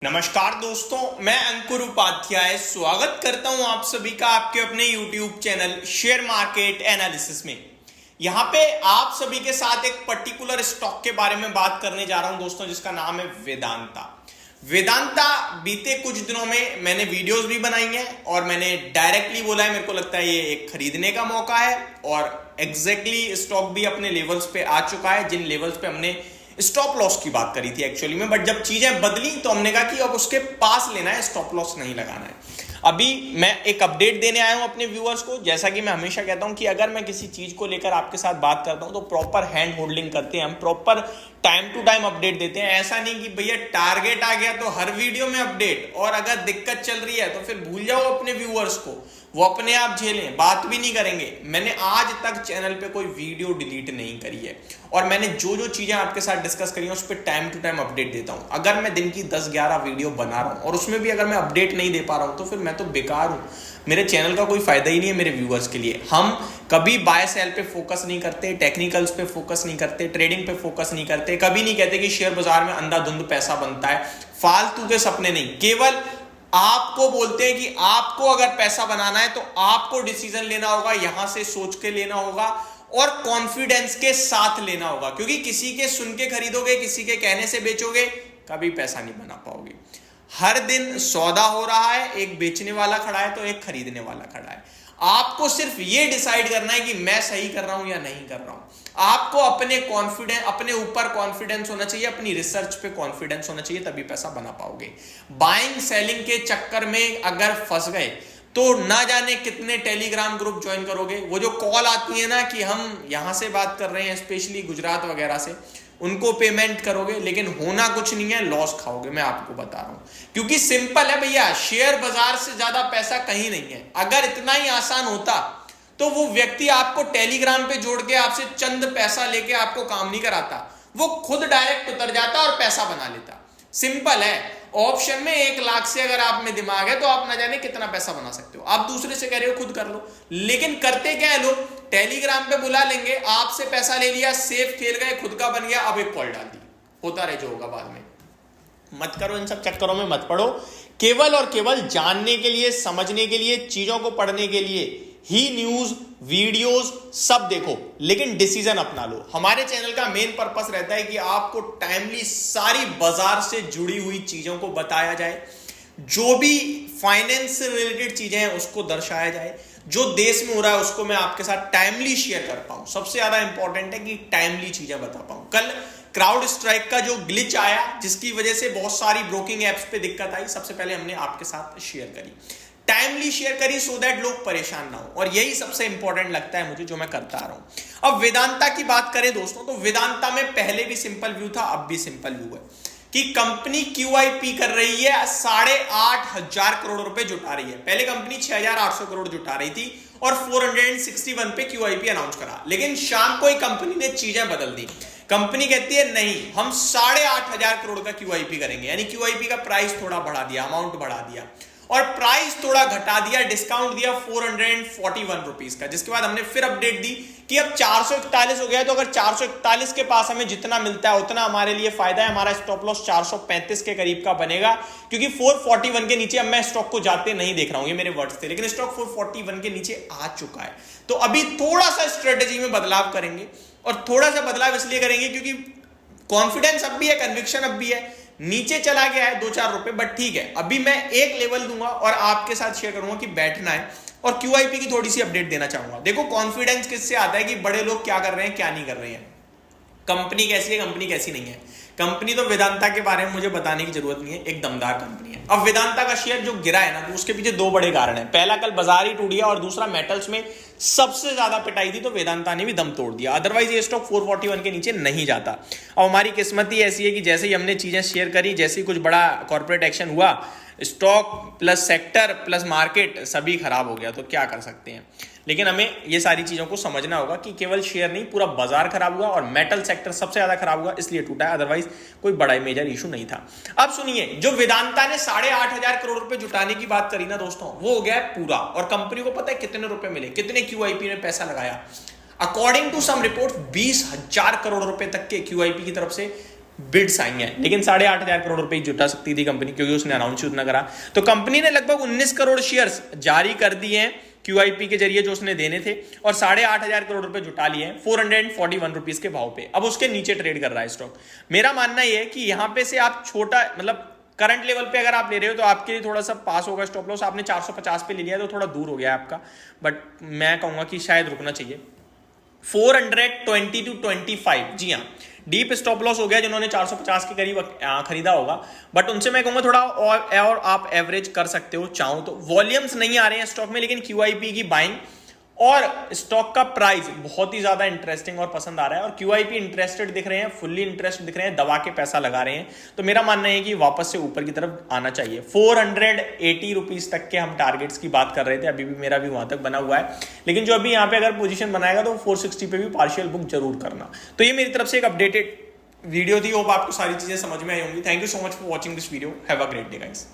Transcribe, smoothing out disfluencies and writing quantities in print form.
नमस्कार दोस्तों, मैं अंकुर उपाध्याय स्वागत करता हूं आप सभी का आपके अपने YouTube channel share market analysis में। यहां पे आप सभी के साथ एक पर्टिकुलर स्टॉक के बारे में बात करने जा रहा हूं दोस्तों, जिसका नाम है वेदांता। वेदांता बीते कुछ दिनों में मैंने वीडियोस भी बनाई हैं और मैंने डायरेक्टली बोला है, मेरे को लगता है ये एक खरीदने का मौका है और एग्जैक्टली स्टॉक भी अपने लेवल्स पे आ चुका है, जिन लेवल्स पे हमने स्टॉप लॉस की बात करी थी एक्चुअली में। बट जब चीजें बदली तो हमने कहा कि अब उसके पास लेना है, स्टॉप लॉस नहीं लगाना है। अभी मैं एक अपडेट देने आया हूं अपने व्यूअर्स को। जैसा कि मैं हमेशा कहता हूं कि अगर मैं किसी चीज को लेकर आपके साथ बात करता हूं तो प्रॉपर हैंड होल्डिंग करते हैं, हम proper time to time update देते हैं। ऐसा नहीं कि भैया टारगेट आ गया तो हर वीडियो में अपडेट, और अगर दिक्कत चल रही है तो फिर भूल जाओ अपने व्यूअर्स को, वो अपने आप झेलें, बात भी नहीं करेंगे। मैंने आज तक चैनल पे कोई वीडियो डिलीट नहीं करी है और मैंने जो जो चीजें आपके साथ डिस्कस करी हैं उस पर टाइम टू टाइम अपडेट देता हूं। अगर मैं दिन की 10-11 वीडियो बना रहा हूं और उसमें भी अगर मैं अपडेट नहीं दे पा रहा हूं तो फिर मैं तो बेकार हूं, मेरे चैनल का कोई फायदा ही नहीं है मेरे व्यूअर्स के लिए। हम कभी बाय सेल पे फोकस नहीं करते, टेक्निकल्स पे फोकस नहीं करते, ट्रेडिंग पे फोकस नहीं करते, कभी नहीं कहते कि शेयर बाजार में अंधाधुंध पैसा बनता है। फालतू के सपने नहीं, केवल आपको बोलते हैं कि आपको अगर पैसा बनाना है तो आपको डिसीजन लेना होगा, यहां से सोच के लेना होगा और कॉन्फिडेंस के साथ लेना होगा। क्योंकि किसी के सुन के खरीदोगे, किसी के कहने से बेचोगे, कभी पैसा नहीं बना पाओगे। हर दिन सौदा हो रहा है, एक बेचने वाला खड़ा है तो एक खरीदने वाला खड़ा है। आपको सिर्फ ये डिसाइड करना है कि मैं सही कर रहा हूं या नहीं कर रहा हूं। आपको अपने ऊपर कॉन्फिडेंस होना चाहिए, अपनी रिसर्च पे कॉन्फिडेंस होना चाहिए, तभी पैसा बना पाओगे। बाइंग सेलिंग के चक्कर में अगर फंस गए तो ना जाने कितने टेलीग्राम ग्रुप ज्वाइन करोगे। वो जो कॉल आती है ना कि हम यहां से बात कर रहे हैं, स्पेशली गुजरात वगैरह से, उनको पेमेंट करोगे लेकिन होना कुछ नहीं है, लॉस खाओगे, मैं आपको बता रहा हूं। क्योंकि सिंपल है भैया, शेयर बाजार से ज्यादा पैसा कहीं नहीं है। अगर इतना ही आसान होता तो वो व्यक्ति आपको टेलीग्राम पे जोड़ के आपसे चंद पैसा लेके आपको काम नहीं कराता, वो खुद डायरेक्ट उतर जाता और पैसा बना लेता। सिंपल है। ऑप्शन में 1 लाख से अगर आप में दिमाग है तो आप ना जाने कितना पैसा बना सकते हो। आप दूसरे से कह रहे हो खुद कर लो, लेकिन करते क्या है लोग, टेलीग्राम पे बुला लेंगे, आपसे पैसा ले लिया, सेफ खेल गए, खुद का बन गया, अब एक कॉल डाल दी, होता रहे जो होगा बाद में। मत करो, इन सब चक्करों में मत पड़ो। केवल और केवल जानने के लिए, समझने के लिए, चीजों को पढ़ने के लिए ही न्यूज, वीडियोस सब देखो, लेकिन डिसीजन अपना लो। हमारे चैनल का मेन पर्पस रहता है कि आपको टाइमली सारी बाजार से जुड़ी हुई चीजों को बताया जाए, जो भी फाइनेंस से रिलेटेड चीजें हैं उसको दर्शाया जाए, जो देश में हो रहा है उसको मैं आपके साथ टाइमली शेयर कर पाऊं। सबसे ज्यादा इंपॉर्टेंट है कि टाइमली चीजें बता पाऊं। कल क्राउड स्ट्राइक का जो ग्लिच आया, जिसकी वजह से बहुत सारी ब्रोकिंग एप्स पे दिक्कत आई, सबसे पहले हमने आपके साथ शेयर करी, टाइमली शेयर करी, सो दैट लोग परेशान ना हो। और यही सबसे इंपॉर्टेंट लगता है मुझे, जो मैं करता आ रहा हूं। अब वेदांता की बात करें दोस्तों, तो वेदांता में पहले भी सिंपल व्यू था, अब भी सिंपल व्यू है कि कंपनी QIP कर रही है, 8,500 करोड़ रुपए जुटा रही है। पहले कंपनी 6,800 करोड़ जुटा रही थी और 461 पे QIP अनाउंस करा, लेकिन शाम को ही कंपनी ने चीजें बदल दी। कंपनी कहती है नहीं, हम 8,500 करोड़ का QIP करेंगे, यानी QIP का प्राइस थोड़ा बढ़ा दिया, अमाउंट बढ़ा दिया और प्राइस थोड़ा घटा दिया, डिस्काउंट दिया 441 रुपीज का। जिसके बाद हमने फिर अपडेट दी कि अब 441 हो गया, तो अगर 441 के पास हमें जितना मिलता है उतना हमारे लिए फायदा है। हमारा स्टॉप लॉस 435 के करीब का बनेगा, क्योंकि 441 के नीचे अब मैं स्टॉक को जाते नहीं देख रहा हूं, ये मेरे वर्ड्स थे, लेकिन स्टॉक 441 के नीचे आ चुका है। तो अभी थोड़ा सा स्ट्रेटेजी में बदलाव करेंगे, और थोड़ा सा बदलाव इसलिए करेंगे क्योंकि कॉन्फिडेंस अब भी है, कन्विक्शन अब भी है। नीचे चला गया है 2-4 रुपए, बट ठीक है, अभी मैं एक लेवल दूंगा और आपके साथ शेयर करूंगा कि बैठना है, और QIP की थोड़ी सी अपडेट देना चाहूंगा। देखो कॉन्फिडेंस किससे आता है कि बड़े लोग क्या कर रहे हैं, क्या नहीं कर रहे हैं, कंपनी कैसी है, कंपनी कैसी नहीं है। कंपनी तो वेदांता के बारे में मुझे बताने की जरूरत नहीं है, एक दमदार कंपनी है। अब वेदांता का शेयर जो गिरा है ना, तो उसके पीछे 2 बड़े कारण हैं। पहला, कल बाजार ही टूट गया, और दूसरा, मेटल्स में सबसे ज्यादा पिटाई थी तो वेदांता ने भी दम तोड़ दिया, अदरवाइज ये स्टॉक 441 के नीचे नहीं जाता। अब हमारी किस्मत ही ऐसी है कि जैसे ही हमने चीजें शेयर करी, जैसे ही कुछ बड़ा कॉर्पोरेट एक्शन हुआ, stock plus sector plus market सभी खराब हो गया। तो क्या कर सकते हैं, लेकिन हमें ये सारी चीजों को समझना होगा कि केवल शेयर नहीं, पूरा बाजार खराब हुआ और मेटल सेक्टर सबसे ज्यादा खराब हुआ, इसलिए टूटा है, अदरवाइज कोई बड़ा मेजर इशू नहीं था। अब सुनिए, जो वेदांता ने 8,500 करोड़ रुपए जुटाने की बात करी ना दोस्तों, वो हो गया पूरा। और कंपनी को पता है कितने रुपए मिले, कितने QIP ने पैसा लगाया। According to some report 20,000 crore रुपए तक के QIP की तरफ से बिड्स आई हैं, लेकिन 8.5 करोड़ रुपए जुटा सकती थी कंपनी, क्योंकि उसने अनाउंस उतना करा। तो कंपनी ने लगभग 19 करोड़ शेयर्स जारी कर दिए हैं QIP के जरिए जो उसने देने थे, और 8.5 करोड़ रुपए जुटा लिए हैं 441 रुपीज के भाव पे। अब उसके नीचे ट्रेड कर रहा है स्टॉक। मेरा मानना यह है कि यहां पे से आप छोटा, मतलब करंट लेवल पे अगर आप ले रहे हो तो आपके लिए थोड़ा सा पास होगा स्टॉप लॉस। आपने 450 पे ले लिया तो थोड़ा दूर हो गया आपका, बट मैं कहूंगा कि शायद रुकना चाहिए 420 to 25। जी हाँ, डीप स्टॉप लॉस हो गया जिन्होंने 450 के करीब खरीदा होगा, बट उनसे मैं कहूंगा थोड़ा और आप एवरेज कर सकते हो चाहो तो। वॉल्यूम्स नहीं आ रहे हैं स्टॉक में, लेकिन QIP की बाइंग और स्टॉक का प्राइस बहुत ही ज्यादा इंटरेस्टिंग और पसंद आ रहा है, और QIP इंटरेस्टेड दिख रहे हैं, फुल्ली इंटरेस्टेड दिख रहे हैं, दबा के पैसा लगा रहे हैं। तो मेरा मानना है कि वापस से ऊपर की तरफ आना चाहिए। 480 रुपीज तक के हम टारगेट्स की बात कर रहे थे, अभी भी मेरा भी वहां तक बना हुआ है, लेकिन जो अभी यहाँ पे अगर पोजीशन बनाएगा तो 460 पे भी पार्शियल बुक जरूर करना। तो ये मेरी तरफ से एक अपडेटेड वीडियो थी। होप आपको सारी चीजें समझ में आई होंगी। Thank you so much for watching this video. Have a great day guys.